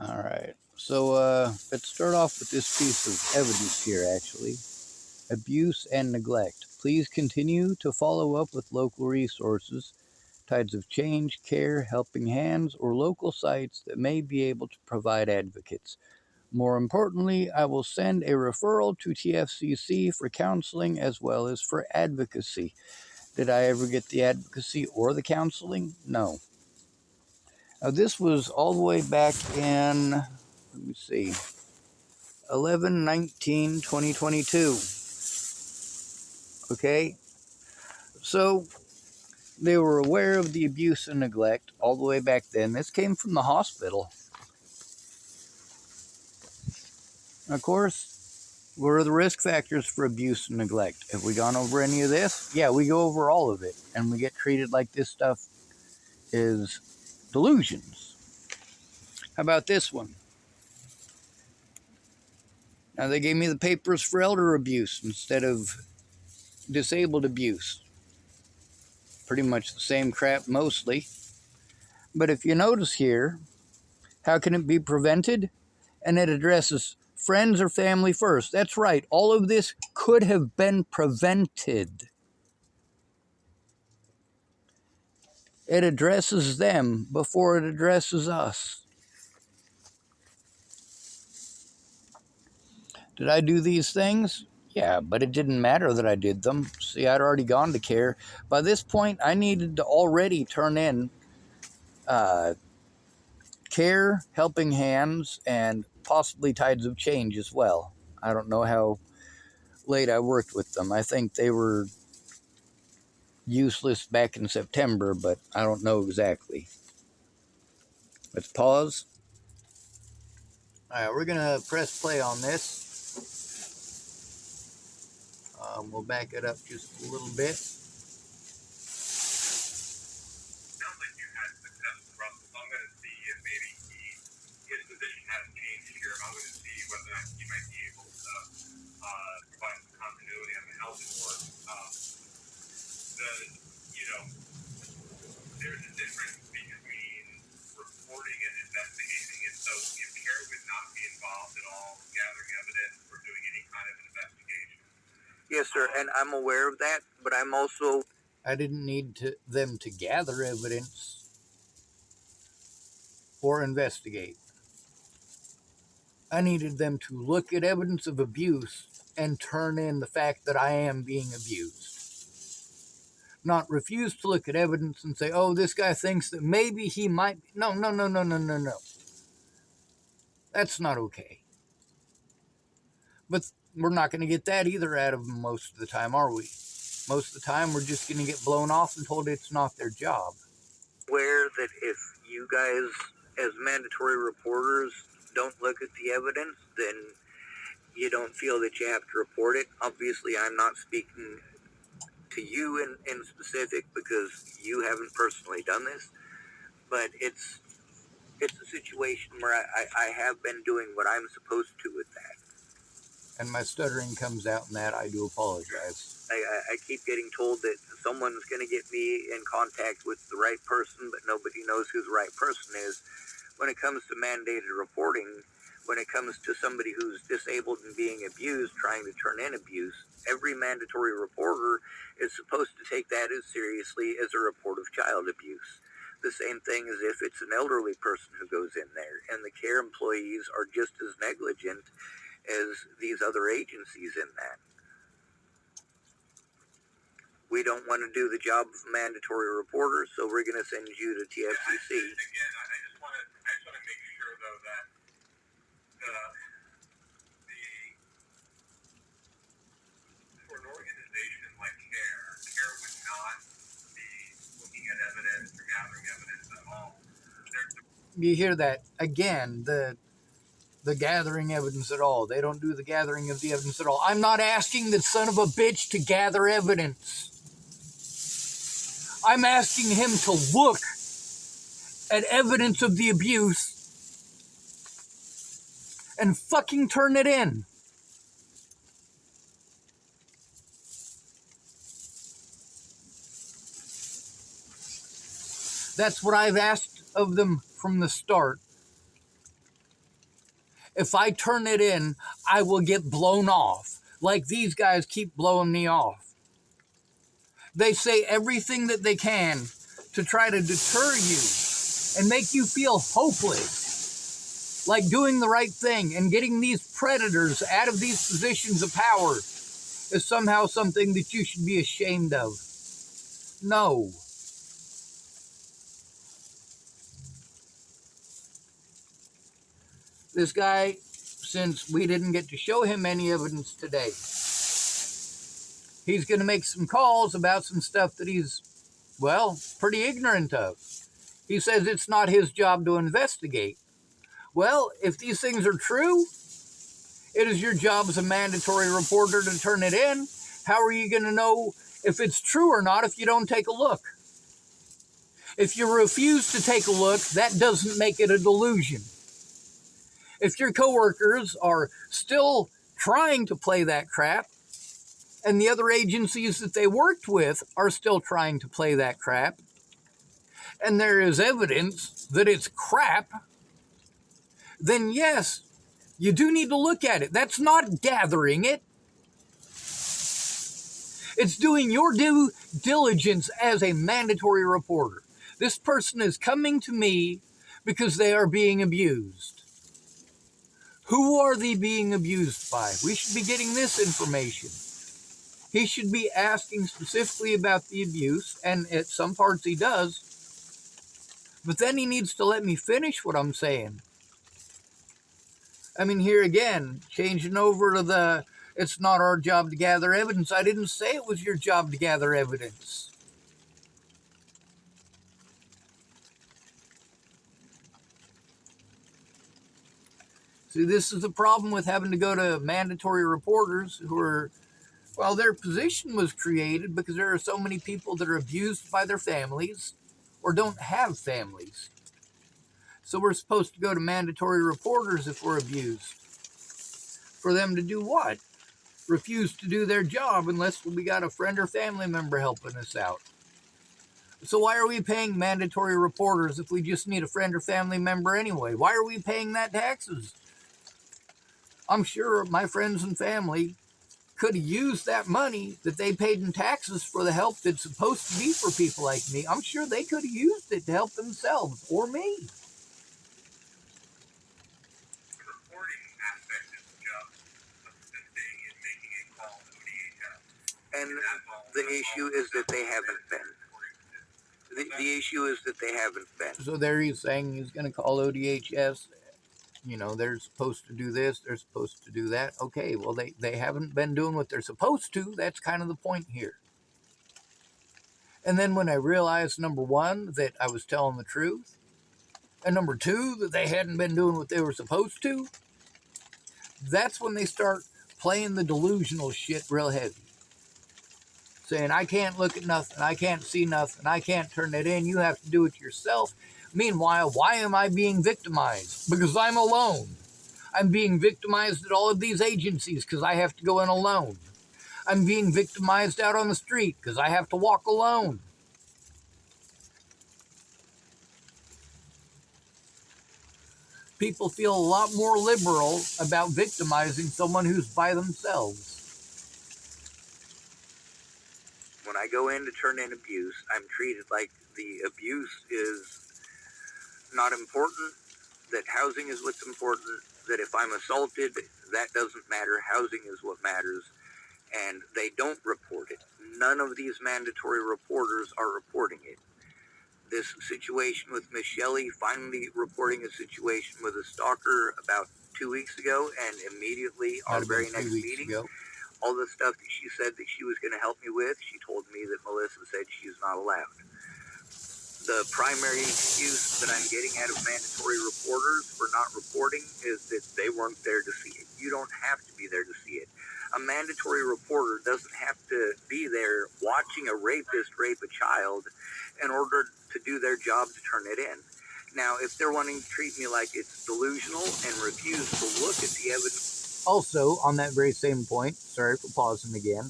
Alright, so let's start off with this piece of evidence here, actually. Abuse and neglect. Please continue to follow up with local resources, Tides of Change, CARE, Helping Hands, or local sites that may be able to provide advocates. More importantly, I will send a referral to TFCC for counseling as well as for advocacy. Did I ever get the advocacy or the counseling? No. Now, this was all the way back in, let me see, 11/19/2022. Okay? So, they were aware of the abuse and neglect all the way back then. This came from the hospital. Of course, what are the risk factors for abuse and neglect? Have we gone over any of this? Yeah, we go over all of it. And we get treated like this stuff is delusions. How about this one? Now, they gave me the papers for elder abuse instead of disabled abuse. Pretty much the same crap mostly. But if you notice here, how can it be prevented? And it addresses friends or family first. That's right. All of this could have been prevented. It addresses them before it addresses us. Did I do these things? Yeah, but it didn't matter that I did them. See, I'd already gone to CARE. By this point, I needed to already turn in CARE, Helping Hands, and possibly Tides of Change as well. I don't know how late I worked with them. I think they were useless back in September, but I don't know exactly. Let's pause. All right, we're going to press play on this. We'll back it up just a little bit. Sounds like you've had success with Russell, so I'm going to see if maybe his position has changed here. I'm going to see whether or not he might be able to provide some continuity on the housing work. There's a difference between reporting and investigating, and so if CARE would not be involved at all in gathering evidence or doing any kind of investigation. Yes, sir, and I'm aware of that, but I'm also... I didn't need them to gather evidence or investigate. I needed them to look at evidence of abuse and turn in the fact that I am being abused. Not refuse to look at evidence and say, oh, this guy thinks that maybe he might... No. That's not okay. But we're not going to get that either out of them most of the time, are we? Most of the time, we're just going to get blown off and told it's not their job. Aware that if you guys, as mandatory reporters, don't look at the evidence, then you don't feel that you have to report it. Obviously, I'm not speaking to you in specific because you haven't personally done this, but it's a situation where I have been doing what I'm supposed to with that. And my stuttering comes out in that. I do apologize. I keep getting told that someone's going to get me in contact with the right person, but nobody knows who the right person is. When it comes to mandated reporting, when it comes to somebody who's disabled and being abused, trying to turn in abuse, every mandatory reporter is supposed to take that as seriously as a report of child abuse. The same thing as if it's an elderly person who goes in there, and the CARE employees are just as negligent as these other agencies in that. We don't want to do the job of mandatory reporters, so we're going to send you to TFCC. Yeah, again, I just want to make sure, though, that for an organization like CARE would not be looking at evidence or gathering evidence at all. You hear that again, the gathering evidence at all. They don't do the gathering of the evidence at all. I'm not asking the son of a bitch to gather evidence. I'm asking him to look at evidence of the abuse and fucking turn it in. That's what I've asked of them from the start. if I turn it in, I will get blown off, like these guys keep blowing me off. They say everything that they can to try to deter you and make you feel hopeless, like doing the right thing and getting these predators out of these positions of power is somehow something that you should be ashamed of. No. This guy, since we didn't get to show him any evidence today, he's going to make some calls about some stuff that he's, well, pretty ignorant of. He says it's not his job to investigate. Well, if these things are true, it is your job as a mandatory reporter to turn it in. How are you going to know if it's true or not if you don't take a look? If you refuse to take a look, that doesn't make it a delusion. If your coworkers are still trying to play that crap, and the other agencies that they worked with are still trying to play that crap, and there is evidence that it's crap, then yes, you do need to look at it. That's not gathering it. It's doing your due diligence as a mandatory reporter. This person is coming to me because they are being abused. Who are they being abused by? We should be getting this information. He should be asking specifically about the abuse, and at some parts he does. But then he needs to let me finish what I'm saying. I mean, here again, changing over to the, it's not our job to gather evidence. I didn't say it was your job to gather evidence. See, this is the problem with having to go to mandatory reporters who are, well, their position was created because there are so many people that are abused by their families or don't have families. So we're supposed to go to mandatory reporters if we're abused. For them to do what? Refuse to do their job unless we got a friend or family member helping us out. So why are we paying mandatory reporters if we just need a friend or family member anyway? Why are we paying that taxes? I'm sure my friends and family could have used that money that they paid in taxes for the help that's supposed to be for people like me. I'm sure they could have used it to help themselves or me. And the issue is that they haven't been. The issue is that they haven't been. So there he's saying he's going to call ODHS. You know, they're supposed to do this, they're supposed to do that. Okay, well, they haven't been doing what they're supposed to. That's kind of the point here. And then when I realized, number one, that I was telling the truth, and number two, that they hadn't been doing what they were supposed to, that's when they start playing the delusional shit real heavy. Saying, I can't look at nothing, I can't see nothing, I can't turn it in, you have to do it yourself. Meanwhile, why am I being victimized? Because I'm alone. I'm being victimized at all of these agencies because I have to go in alone. I'm being victimized out on the street because I have to walk alone. People feel a lot more liberal about victimizing someone who's by themselves. When I go in to turn in abuse, I'm treated like the abuse is not important, that housing is what's important, that if I'm assaulted, that doesn't matter, housing is what matters, and they don't report it. None of these mandatory reporters are reporting it. This situation with Miss Shelley finally reporting a situation with a stalker about 2 weeks ago, and immediately our very next meeting, all the stuff that she said that she was going to help me with, she told me that Melissa said she's not allowed. The primary excuse that I'm getting out of mandatory reporters for not reporting is that they weren't there to see it. You don't have to be there to see it. A mandatory reporter doesn't have to be there watching a rapist rape a child in order to do their job to turn it in. Now, if they're wanting to treat me like it's delusional and refuse to look at the evidence. Also, on that very same point, sorry for pausing again,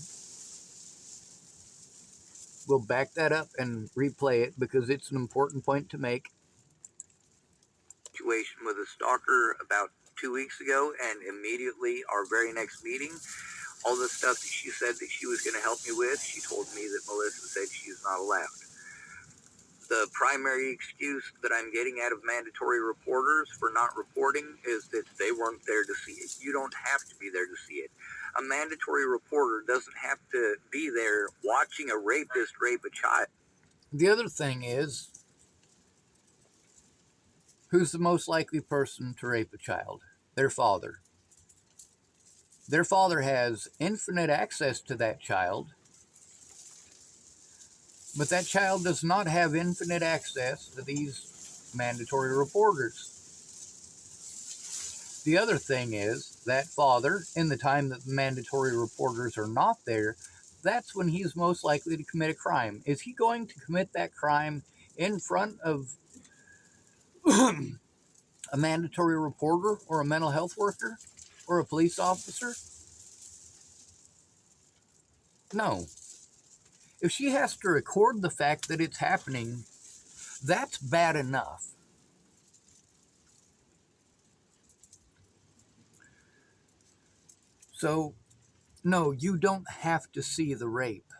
we'll back that up and replay it because it's an important point to make. Situation with a stalker about 2 weeks ago, and immediately our very next meeting, all the stuff that she said that she was going to help me with, she told me that Melissa said she's not allowed. The primary excuse that I'm getting out of mandatory reporters for not reporting is that they weren't there to see it. You don't have to be there to see it. A mandatory reporter doesn't have to be there watching a rapist rape a child. The other thing is, who's the most likely person to rape a child? Their father. Their father has infinite access to that child, but that child does not have infinite access to these mandatory reporters. The other thing is, that father, in the time that the mandatory reporters are not there, that's when he's most likely to commit a crime. Is he going to commit that crime in front of a mandatory reporter or a mental health worker or a police officer? No. If she has to record the fact that it's happening, that's bad enough. So, no, you don't have to see the rape.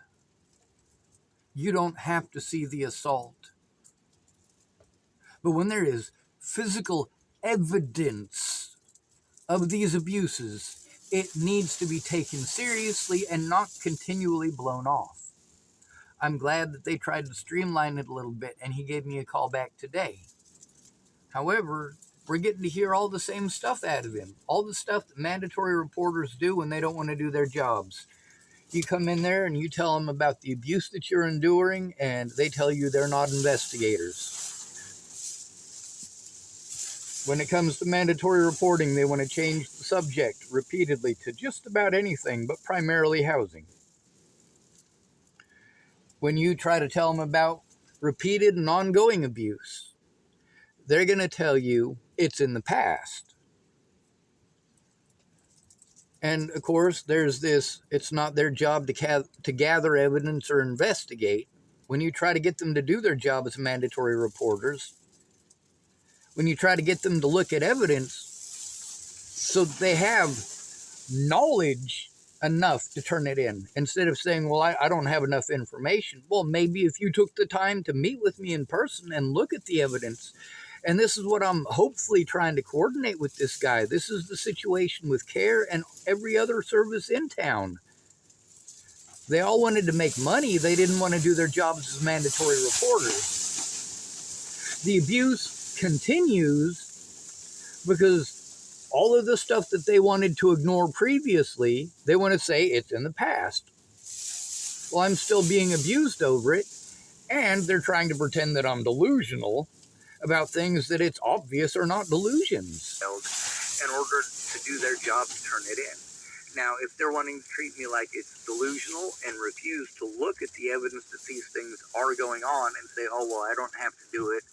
You don't have to see the assault. But when there is physical evidence of these abuses, it needs to be taken seriously and not continually blown off. I'm glad that they tried to streamline it a little bit, and he gave me a call back today. However, we're getting to hear all the same stuff out of him. All the stuff that mandatory reporters do when they don't want to do their jobs. You come in there and you tell them about the abuse that you're enduring, and they tell you they're not investigators. When it comes to mandatory reporting, they want to change the subject repeatedly to just about anything, but primarily housing. When you try to tell them about repeated and ongoing abuse, they're going to tell you it's in the past. And of course, there's this, it's not their job to gather evidence or investigate. When you try to get them to do their job as mandatory reporters, when you try to get them to look at evidence so that they have knowledge enough to turn it in, instead of saying, well, I don't have enough information. Well, maybe if you took the time to meet with me in person and look at the evidence. And this is what I'm hopefully trying to coordinate with this guy. This is the situation with CARE and every other service in town. They all wanted to make money. They didn't want to do their jobs as mandatory reporters. The abuse continues because all of the stuff that they wanted to ignore previously, they want to say it's in the past. Well, I'm still being abused over it, and they're trying to pretend that I'm delusional about things that it's obvious are not delusions. In order to do their job to turn it in. Now, if they're wanting to treat me like it's delusional and refuse to look at the evidence that these things are going on and say, oh, well, I don't have to do it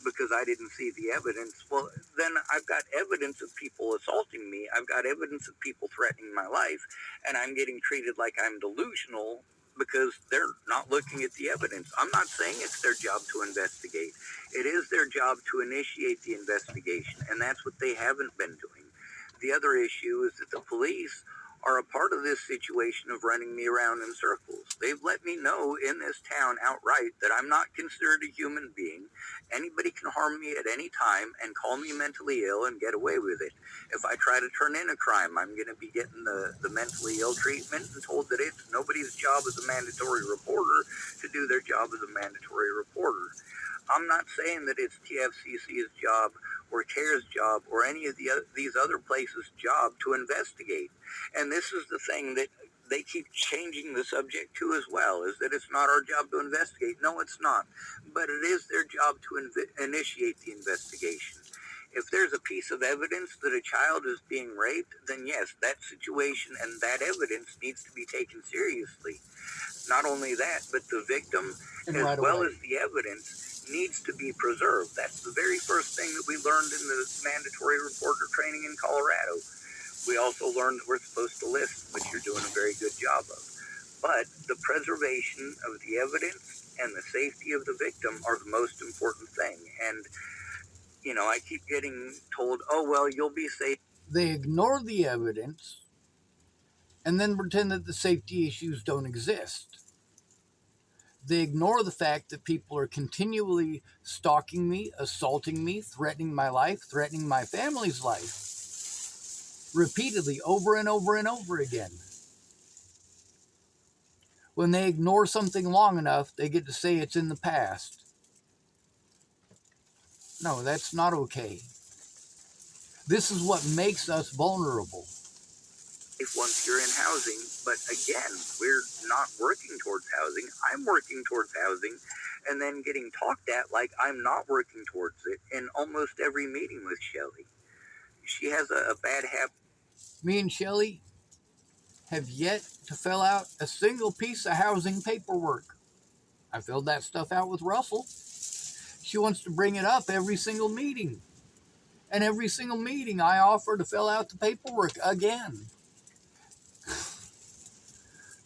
because I didn't see the evidence, well, then I've got evidence of people assaulting me. I've got evidence of people threatening my life, and I'm getting treated like I'm delusional because they're not looking at the evidence. I'm not saying it's their job to investigate. It is their job to initiate the investigation, and that's what they haven't been doing. The other issue is that the police are a part of this situation of running me around in circles. They've let me know in this town outright that I'm not considered a human being. Anybody can harm me at any time and call me mentally ill and get away with it. If I try to turn in a crime, I'm going to be getting the mentally ill treatment and told that it's nobody's job as a mandatory reporter to do their job as a mandatory reporter. I'm not saying that it's TFCC's job or CARE's job or any of these other places' job to investigate. And this is the thing that they keep changing the subject to as well, is that it's not our job to investigate. No, it's not. But it is their job to initiate the investigation. If there's a piece of evidence that a child is being raped, then yes, that situation and that evidence needs to be taken seriously. Not only that, but the victim, as well as the evidence, needs to be preserved. That's the very first thing that we learned in the mandatory reporter training in Colorado. We also learned that we're supposed to listen, which you're doing a very good job of. But the preservation of the evidence and the safety of the victim are the most important thing. And, you know, I keep getting told, oh, well, you'll be safe. They ignore the evidence and then pretend that the safety issues don't exist. They ignore the fact that people are continually stalking me, assaulting me, threatening my life, threatening my family's life, repeatedly, over and over and over again. When they ignore something long enough, they get to say it's in the past. No, that's not okay. This is what makes us vulnerable. Once you're in housing, but again, we're not working towards housing. I'm working towards housing and then getting talked at like I'm not working towards it in almost every meeting with Shelly. She has a bad habit. Me and Shelly have yet to fill out a single piece of housing paperwork. I filled that stuff out with Russell. She wants to bring it up every single meeting. And every single meeting I offer to fill out the paperwork again.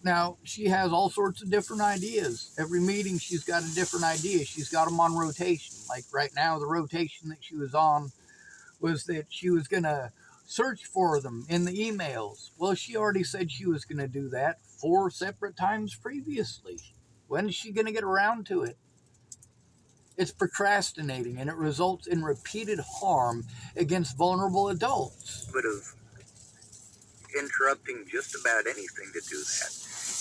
Now, she has all sorts of different ideas. Every meeting, she's got a different idea. She's got them on rotation. Like right now, the rotation that she was on was that she was going to search for them in the emails. Well, she already said she was going to do that 4 separate times previously. When is she going to get around to it? It's procrastinating, and it results in repeated harm against vulnerable adults. But of interrupting just about anything to do that.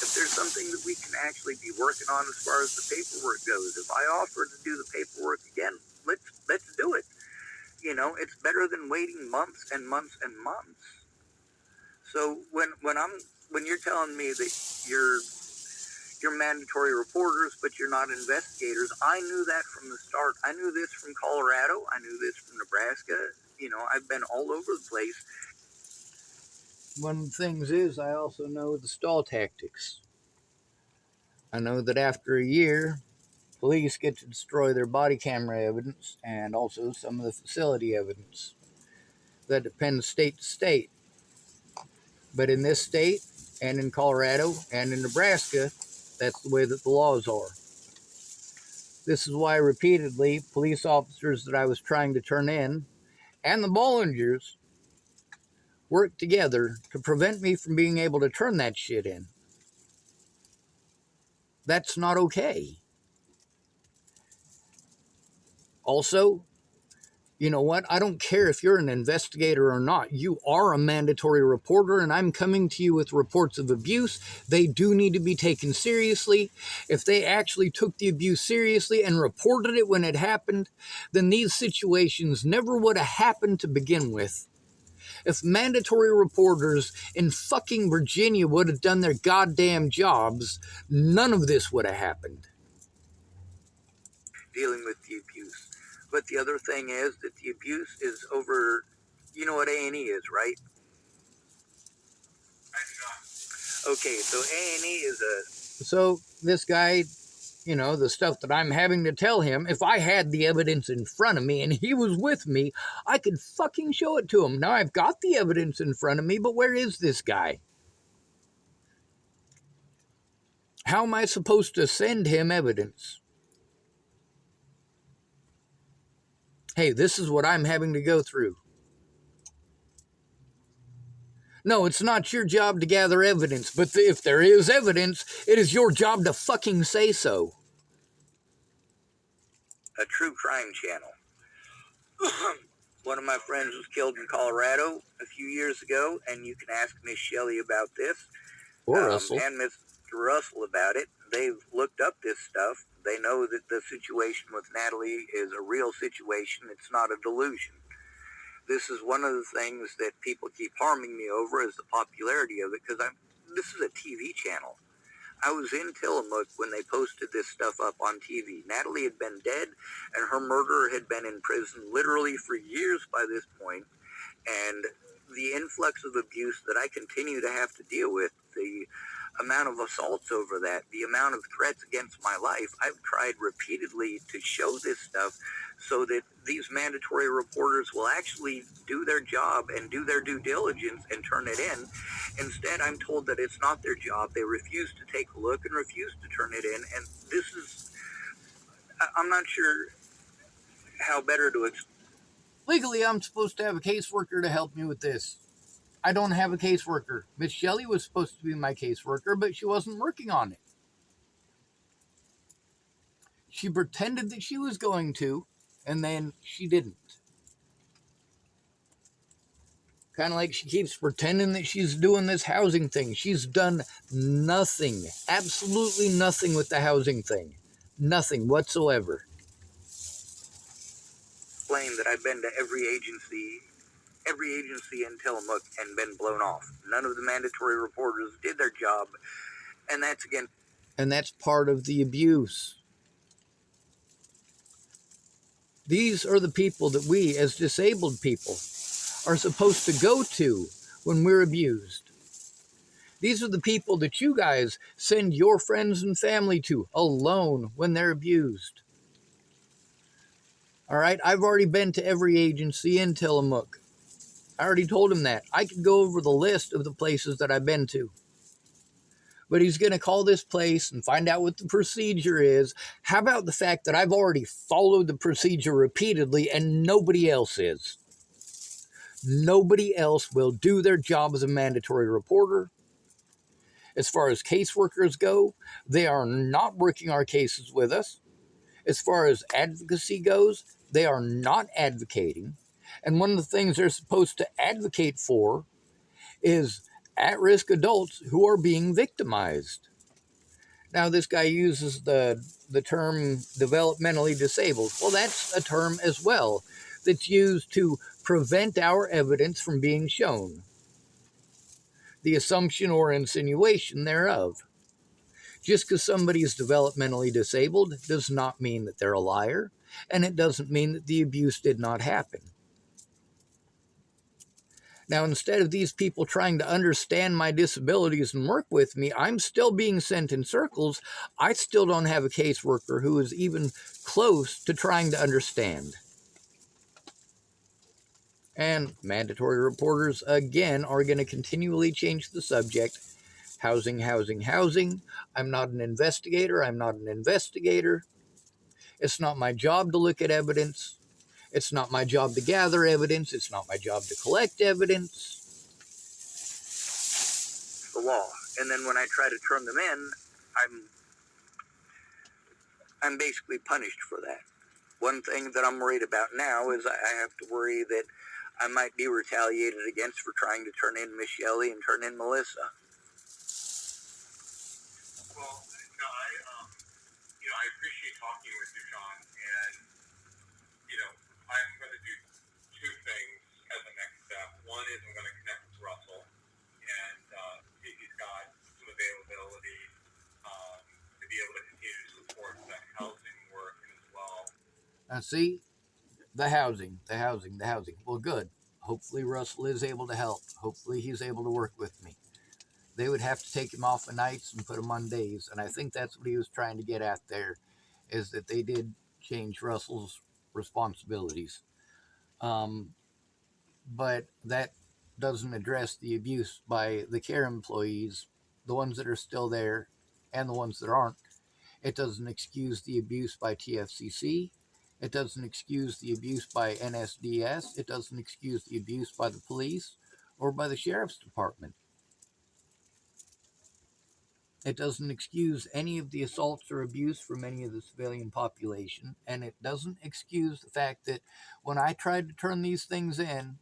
If there's something that we can actually be working on as far as the paperwork goes, if I offer to do the paperwork again, let's do it. You know, it's better than waiting months and months and months. So when you're telling me that you're mandatory reporters, but you're not investigators, I knew that from the start. I knew this from Colorado. I knew this from Nebraska. You know, I've been all over the place. One of the things is I also know the stall tactics. I know that after a year, police get to destroy their body camera evidence and also some of the facility evidence. That depends state to state. But in this state, and in Colorado, and in Nebraska, that's the way that the laws are. This is why repeatedly police officers that I was trying to turn in and the Bollingers worked together to prevent me from being able to turn that shit in. That's not okay. Also, you know what? I don't care if you're an investigator or not. You are a mandatory reporter, and I'm coming to you with reports of abuse. They do need to be taken seriously. If they actually took the abuse seriously and reported it when it happened, then these situations never would have happened to begin with. If mandatory reporters in fucking Virginia would have done their goddamn jobs, none of this would have happened. Dealing with the abuse. But the other thing is that the abuse is over, you know what A&E is, right? Okay, so A&E is a... So this guy, you know, the stuff that I'm having to tell him, if I had the evidence in front of me and he was with me, I could fucking show it to him. Now I've got the evidence in front of me, but where is this guy? How am I supposed to send him evidence? Hey, this is what I'm having to go through. No, it's not your job to gather evidence, but if there is evidence, it is your job to fucking say so. A true crime channel. One of my friends was killed in Colorado a few years ago, and you can ask Miss Shelley about this. Or Russell. And Mr. Russell about it. They've looked up this stuff. They know that the situation with Natalie is a real situation. It's not a delusion. This is one of the things that people keep harming me over is the popularity of it, because this is a TV channel. I was in Tillamook when they posted this stuff up on TV. Natalie had been dead, and her murderer had been in prison literally for years by this point. And the influx of abuse that I continue to have to deal with, the amount of assaults over that, the amount of threats against my life, I've tried repeatedly to show this stuff so that these mandatory reporters will actually do their job and do their due diligence and turn it in. Instead, I'm told that it's not their job. They refuse to take a look and refuse to turn it in. And this is, I'm not sure how better to explain. Legally, I'm supposed to have a caseworker to help me with this. I don't have a caseworker. Miss Shelley was supposed to be my caseworker, but she wasn't working on it. She pretended that she was going to, and then she didn't. Kind of like she keeps pretending that she's doing this housing thing. She's done nothing, absolutely nothing with the housing thing. Nothing whatsoever. Claim that I've been to every agency in Tillamook and been blown off. None of the mandatory reporters did their job, and that's part of the abuse. These are the people that we, as disabled people, are supposed to go to when we're abused. These are the people that you guys send your friends and family to alone when they're abused. All right, I've already been to every agency in Tillamook. I already told him that. I could go over the list of the places that I've been to. But he's going to call this place and find out what the procedure is. How about the fact that I've already followed the procedure repeatedly and nobody else is? Nobody else will do their job as a mandatory reporter. As far as caseworkers go, they are not working our cases with us. As far as advocacy goes, they are not advocating. And one of the things they're supposed to advocate for is at-risk adults who are being victimized. Now, this guy uses the term developmentally disabled. Well, that's a term as well that's used to prevent our evidence from being shown. The assumption or insinuation thereof. Just because somebody is developmentally disabled does not mean that they're a liar, and it doesn't mean that the abuse did not happen. Now, instead of these people trying to understand my disabilities and work with me, I'm still being sent in circles. I still don't have a caseworker who is even close to trying to understand. And mandatory reporters, again, are going to continually change the subject. Housing, housing, housing. I'm not an investigator. I'm not an investigator. It's not my job to look at evidence. It's not my job to gather evidence. It's not my job to collect evidence. The law. And then when I try to turn them in, I'm basically punished for that. One thing that I'm worried about now is I have to worry that I might be retaliated against for trying to turn in Miss Shelley and turn in Melissa. Well, no, I appreciate talking with you, John, and I'm going to do two things as a next step. One is I'm going to connect with Russell and see if he's got some availability to be able to continue to support the housing work as well. See, the housing. Well, good. Hopefully Russell is able to help. Hopefully he's able to work with me. They would have to take him off of nights and put him on days. And I think that's what he was trying to get at there, is that they did change Russell's responsibilities. But that doesn't address the abuse by the care employees, the ones that are still there and the ones that aren't. It doesn't excuse the abuse by TFCC. It doesn't excuse the abuse by NSDS. It doesn't excuse the abuse by the police or by the sheriff's department. It doesn't excuse any of the assaults or abuse from any of the civilian population. And it doesn't excuse the fact that when I tried to turn these things in,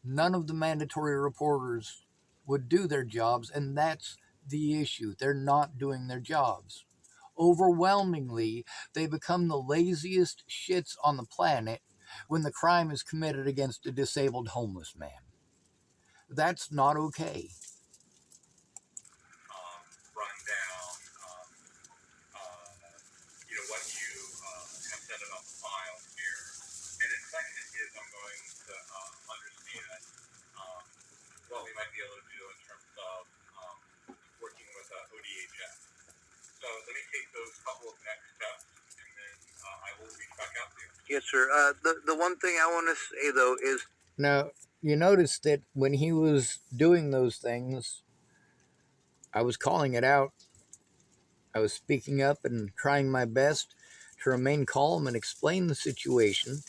none of the mandatory reporters would do their jobs. And that's the issue. They're not doing their jobs. Overwhelmingly, they become the laziest shits on the planet when the crime is committed against a disabled homeless man. That's not okay. Run down, what you have said about the file here. And then second is I'm going to understand what we might be able to do in terms of working with ODHS. So let me take those couple of next steps, and then I will reach back out to you. Yes, sir. The one thing I want to say, though, is... Now, you notice that when he was doing those things, I was calling it out. I was speaking up and trying my best to remain calm and explain the situation.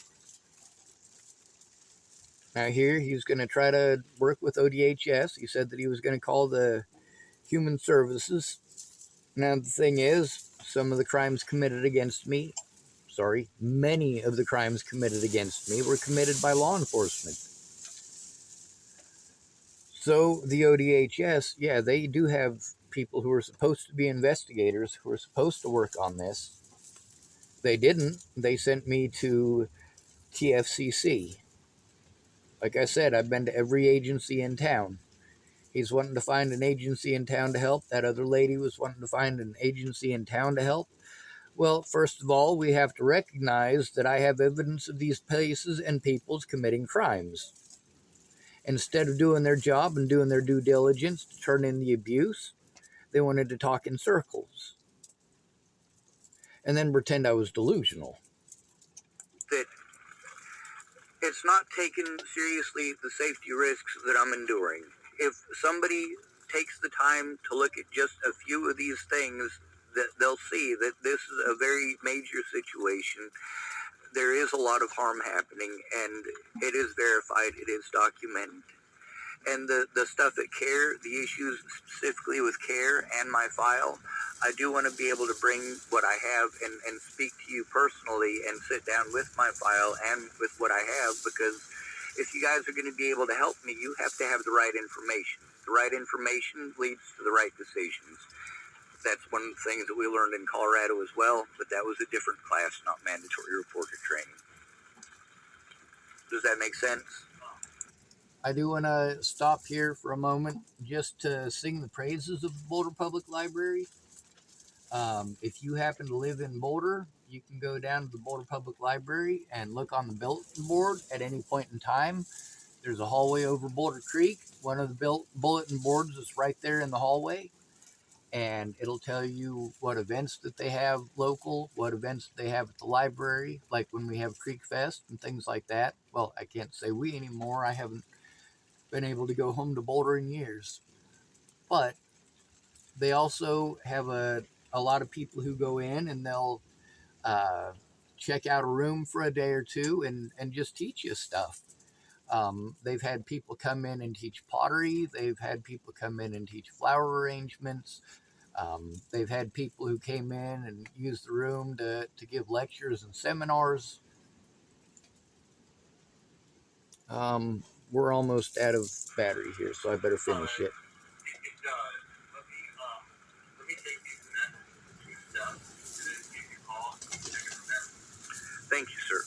Now here, he's going to try to work with ODHS. He said that he was going to call the Human Services. Now, the thing is, some of the crimes committed against me, many of the crimes committed against me were committed by law enforcement. So the ODHS, yeah, they do have people who are supposed to be investigators, who are supposed to work on this. They didn't. They sent me to TFCC. Like I said, I've been to every agency in town. He's wanting to find an agency in town to help. That other lady was wanting to find an agency in town to help. Well, first of all, we have to recognize that I have evidence of these places and peoples committing crimes. Instead of doing their job and doing their due diligence to turn in the abuse, they wanted to talk in circles and then pretend I was delusional. That it's not taking seriously the safety risks that I'm enduring. If somebody takes the time to look at just a few of these things, that they'll see that this is a very major situation. There is a lot of harm happening, and it is verified, it is documented. And the stuff at CARE, the issues specifically with CARE and my file, I do want to be able to bring what I have and speak to you personally and sit down with my file and with what I have, because if you guys are going to be able to help me, you have to have the right information. The right information leads to the right decisions. That's one of the things that we learned in Colorado as well, but that was a different class, not mandatory reporter training. Does that make sense? I do want to stop here for a moment just to sing the praises of the Boulder Public Library. If you happen to live in Boulder, you can go down to the Boulder Public Library and look on the bulletin board at any point in time. There's a hallway over Boulder Creek. One of the bulletin boards is right there in the hallway, and it'll tell you what events that they have local, what events they have at the library, like when we have Creek Fest and things like that. Well, I can't say we anymore. I haven't been able to go home to Boulder in years. But they also have a lot of people who go in and they'll check out a room for a day or two and just teach you stuff. They've had people come in and teach pottery. They've had people come in and teach flower arrangements. They've had people who came in and used the room to give lectures and seminars. We're almost out of battery here, so I better finish it. Let me take these next two steps and then give you a call and take it from there. Thank you, sir.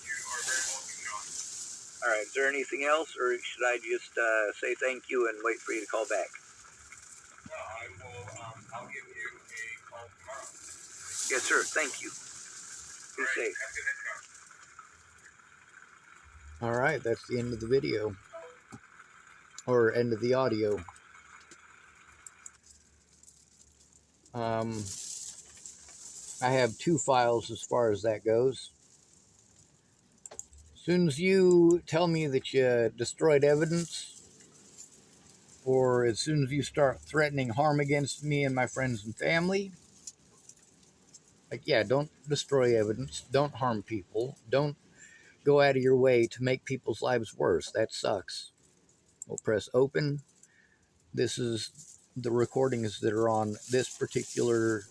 You are very welcome, John. All right, is there anything else, or should I just say thank you and wait for you to call back? No, I will, I'll give you a call tomorrow. Yes, sir, thank you. Be safe. Have a good night, John. All right, that's the end of the video, or end of the audio. I have two files as far as that goes. As soon as you tell me that you destroyed evidence, or as soon as you start threatening harm against me and my friends and family, like, yeah, don't destroy evidence, don't harm people, don't go out of your way to make people's lives worse. That sucks. We'll press open. This is the recordings that are on this particular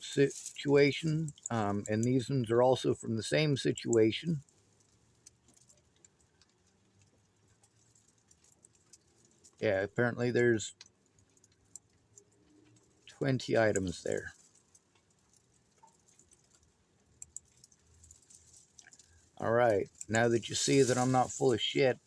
situation, and these ones are also from the same situation. Yeah, apparently there's 20 items there. All right, now that you see that I'm not full of shit,